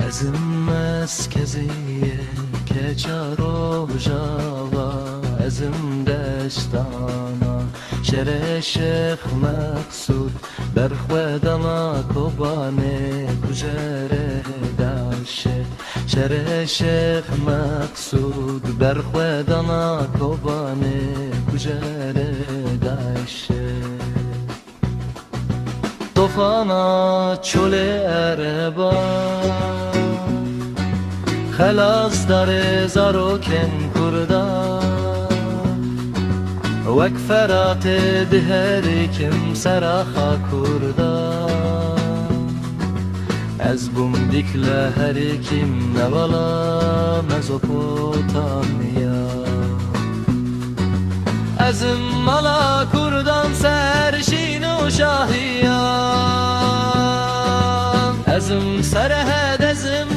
ezim meskeziye keçar ojava ezim destana şere şeх مقصود برخودانا کوبانه کجره داشه شره شیخ مقصود برخودانا کوبانه کجره داشه طوفانا چول اربا خلاص داره زارو کن کردا وەک فەراتێ دهێریکم سەراخا کووردا ئەز بووم دیک لە هەرێکیم نەوەڵا مەزۆپۆتامیا ئەزم مەڵا کوردان سەرشین و شاهیان ئەزم سەرهەد ئەزم